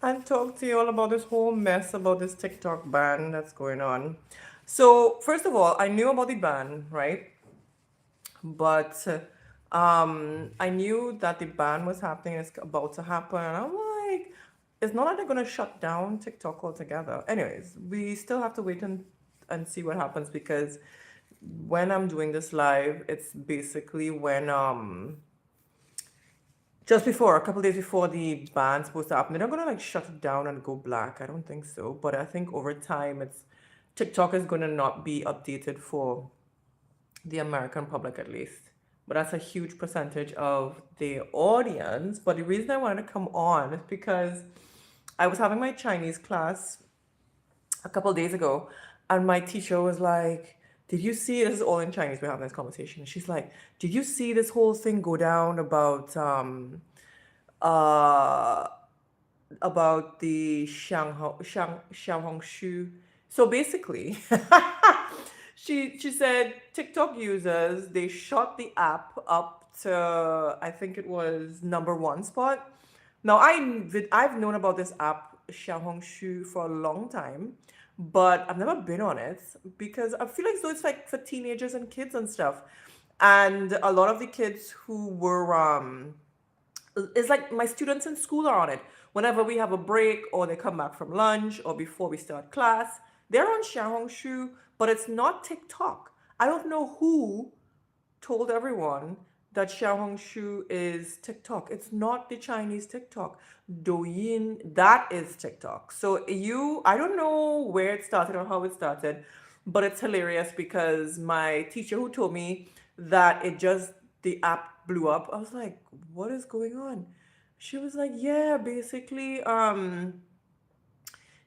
and talk to you all about this whole mess about this TikTok ban that's going on. So, first of all, I knew about the ban, right? But I knew that the ban was happening, it's about to happen. And I'm like, it's not like they're going to shut down TikTok altogether. Anyways, we still have to wait and see what happens because when I'm doing this live, it's basically when just before, a couple days before the ban's supposed to happen. They're not gonna like shut it down and go black. I don't think so. But I think over time, it's TikTok is gonna not be updated for the American public at least. But that's a huge percentage of the audience. But the reason I wanted to come on is because I was having my Chinese class a couple days ago, and my teacher was like, "Did you see?" This is all in Chinese. We're having this conversation. And she's like, "Did you see this whole thing go down uh about the Xiaohongshu?" So basically, she said TikTok users, they shot the app up to, I think it was number one spot. Now I've known about this app Xiaohongshu for a long time, but I've never been on it because I feel like so it's like for teenagers and kids and stuff. And a lot of the kids who were it's like my students in school are on it. Whenever we have a break or they come back from lunch or before we start class, they're on Xiaohongshu, but it's not TikTok. I don't know who told everyone that Xiaohongshu is TikTok. It's not the Chinese TikTok. Douyin, that is TikTok. So I don't know where it started or how it started, but it's hilarious because my teacher who told me that the app blew up, I was like, what is going on? She was like, yeah, basically,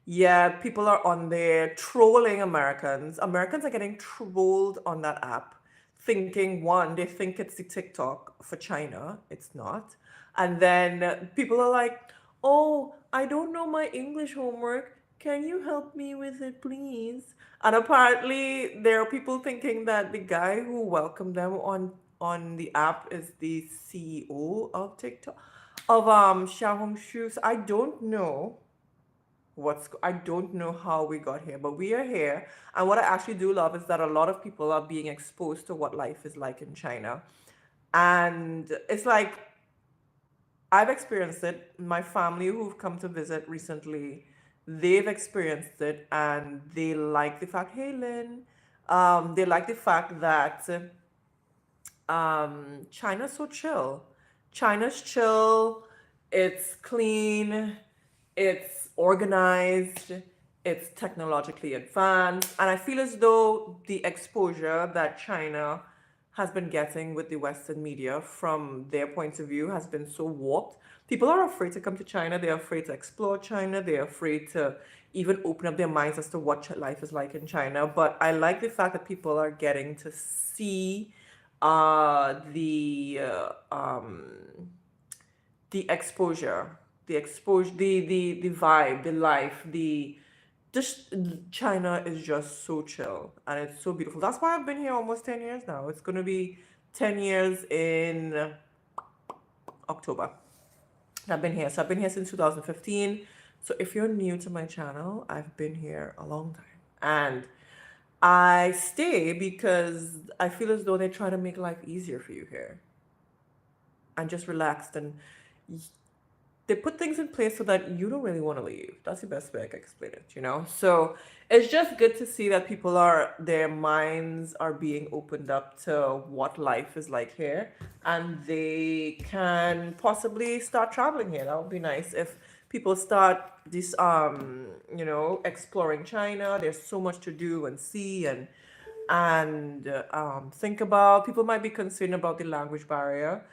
yeah, people are on there trolling Americans. Americans are getting trolled on that app, thinking one, they think it's the TikTok for China. It's not. And then people are like, oh, I don't know my English homework. Can you help me with it, please? And apparently, there are people thinking that the guy who welcomed them on the app is the CEO of TikTok, of Xiaohongshu. So I don't know I don't know how we got here, but we are here. And what I actually do love is that a lot of people are being exposed to what life is like in China. And it's like I've experienced it. My family who've come to visit recently, they've experienced it and they like the fact, hey Lynn, they like the fact that China's so chill. China's chill, it's clean, it's organized, it's technologically advanced, and I feel as though the exposure that China has been getting with the Western media from their point of view has been so warped. People are afraid to come to China, they're afraid to explore China, they're afraid to even open up their minds as to what life is like in China. But I like the fact that people are getting to see the exposure, the vibe, the life, the just China is just so chill and it's so beautiful. That's why I've been here almost 10 years now. It's gonna be 10 years in October. I've been here. So I've been here since 2015. So if you're new to my channel, I've been here a long time. And I stay because I feel as though they try to make life easier for you here and just relaxed and they put things in place so that you don't really want to leave. That's the best way I can explain it, you know? So it's just good to see that their minds are being opened up to what life is like here and they can possibly start traveling here. That would be nice if people start exploring China. There's so much to do and see and think about. People might be concerned about the language barrier.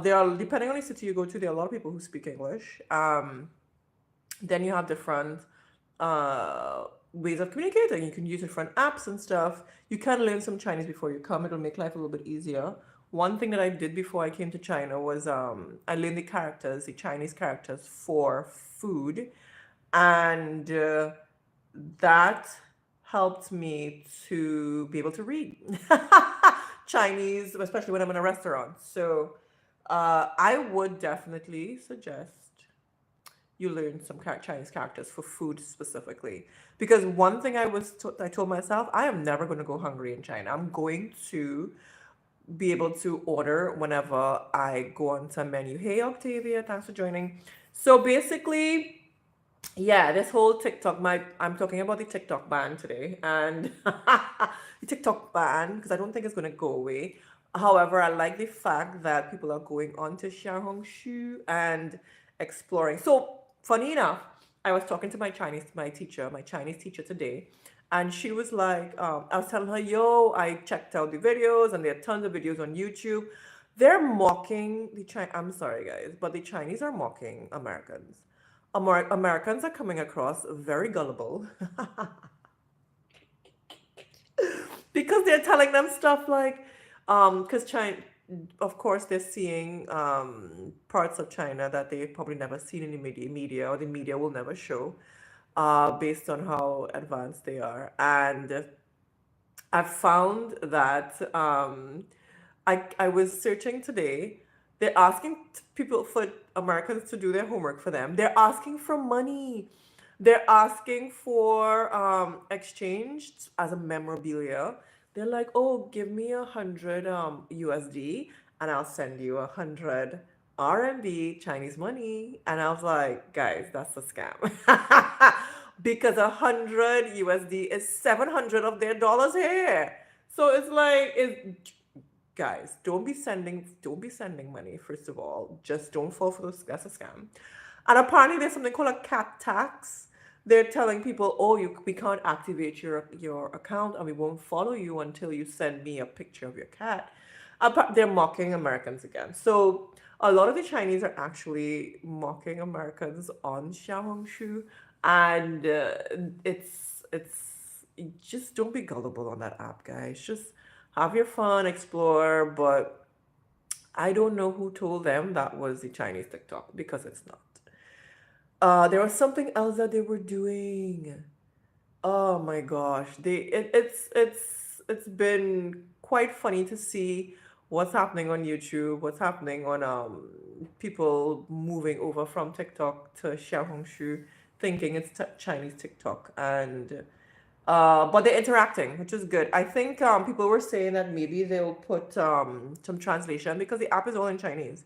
There are, depending on the city you go to, there are a lot of people who speak English. Then you have different ways of communicating. You can use different apps and stuff. You can learn some Chinese before you come. It'll make life a little bit easier. One thing that I did before I came to China was I learned the Chinese characters for food, and that helped me to be able to read Chinese, especially when I'm in a restaurant. So I would definitely suggest you learn some Chinese characters for food specifically. Because one thing I told myself, I am never going to go hungry in China. I'm going to be able to order whenever I go onto a menu. Hey Octavia, thanks for joining. So basically, yeah, this whole TikTok, I'm talking about the TikTok ban today, and the TikTok ban because I don't think it's going to go away. However, I like the fact that people are going on to Xiaohongshu and exploring. So funny enough, I was talking to my Chinese teacher today, and she was like, I was telling her, yo, I checked out the videos, and there are tons of videos on YouTube. They're mocking the Chinese. I'm sorry, guys, but the Chinese are mocking Americans. Americans are coming across very gullible because they're telling them stuff like, because China, of course, they're seeing parts of China that they probably never seen in the media or the media will never show, based on how advanced they are. And I've found that I was searching today. They're asking people for Americans to do their homework for them. They're asking for money. They're asking for exchange as a memorabilia. They're like, oh, give me 100 USD and I'll send you 100 RMB Chinese money. And I was like, guys, that's a scam. Because 100 USD is 700 of their dollars here. So it's like, guys, don't be sending money, first of all. Just don't fall for those. That's a scam. And apparently there's something called a cat tax. They're telling people, oh, we can't activate your account and we won't follow you until you send me a picture of your cat. They're mocking Americans again. So a lot of the Chinese are actually mocking Americans on Xiaohongshu, and it's just don't be gullible on that app, guys. Just have your fun, explore, but I don't know who told them that was the Chinese TikTok because it's not. There was something else that they were doing. Oh my gosh, it's been quite funny to see what's happening on YouTube, what's happening on people moving over from TikTok to Xiaohongshu, thinking it's Chinese TikTok, and but they're interacting, which is good. I think people were saying that maybe they'll put some translation because the app is all in Chinese.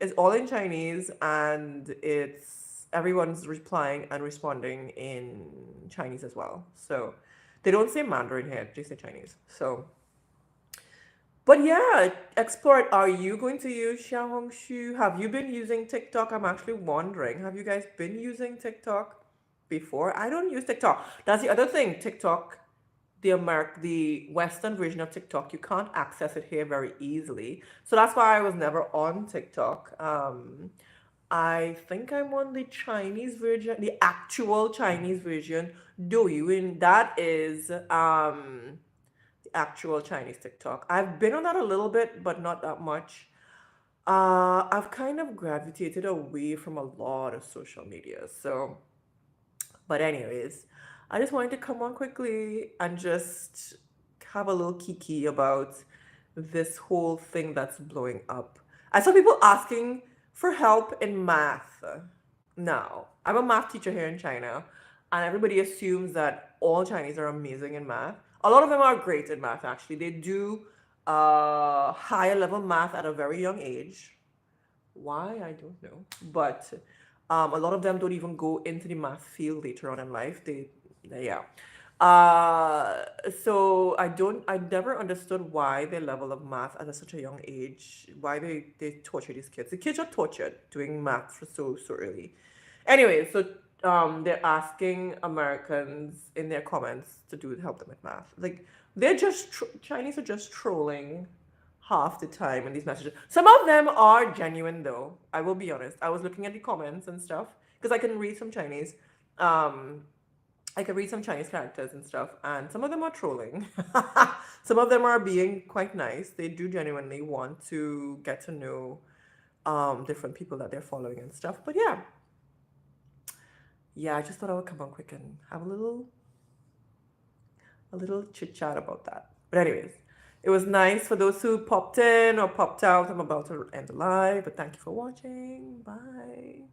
It's all in Chinese, and it's everyone's replying and responding in Chinese as well. So they don't say Mandarin here; they say Chinese. So, but yeah, explore it. Are you going to use Xiaohongshu? Have you been using TikTok? I'm actually wondering. Have you guys been using TikTok before? I don't use TikTok. That's the other thing. TikTok, the Western version of TikTok, you can't access it here very easily. So that's why I was never on TikTok. I think I'm on the Chinese version, the actual Chinese version. Douyin, that is the actual Chinese TikTok. I've been on that a little bit, but not that much. I've kind of gravitated away from a lot of social media. So, but anyways, I just wanted to come on quickly and just have a little kiki about this whole thing that's blowing up. I saw people asking for help in math. Now, I'm a math teacher here in China, and everybody assumes that all Chinese are amazing in math. A lot of them are great in math, actually. They do higher level math at a very young age. Why? I don't know. But a lot of them don't even go into the math field later on in life. Yeah. Uh, I never understood why their level of math at such a young age, why they torture these kids. The kids are tortured doing math for so early. Anyway, so they're asking Americans in their comments to help them with math. Like Chinese are just trolling half the time in these messages. Some of them are genuine though. I will be honest. I was looking at the comments and stuff because I can read some Chinese. Um, I can read some Chinese characters and stuff, and some of them are trolling. Some of them are being quite nice. They do genuinely want to get to know different people that they're following and stuff. But yeah, yeah, I just thought I would come on quick and have a little chit chat about that. But anyways, it was nice for those who popped in or popped out. I'm about to end the live, but thank you for watching. Bye.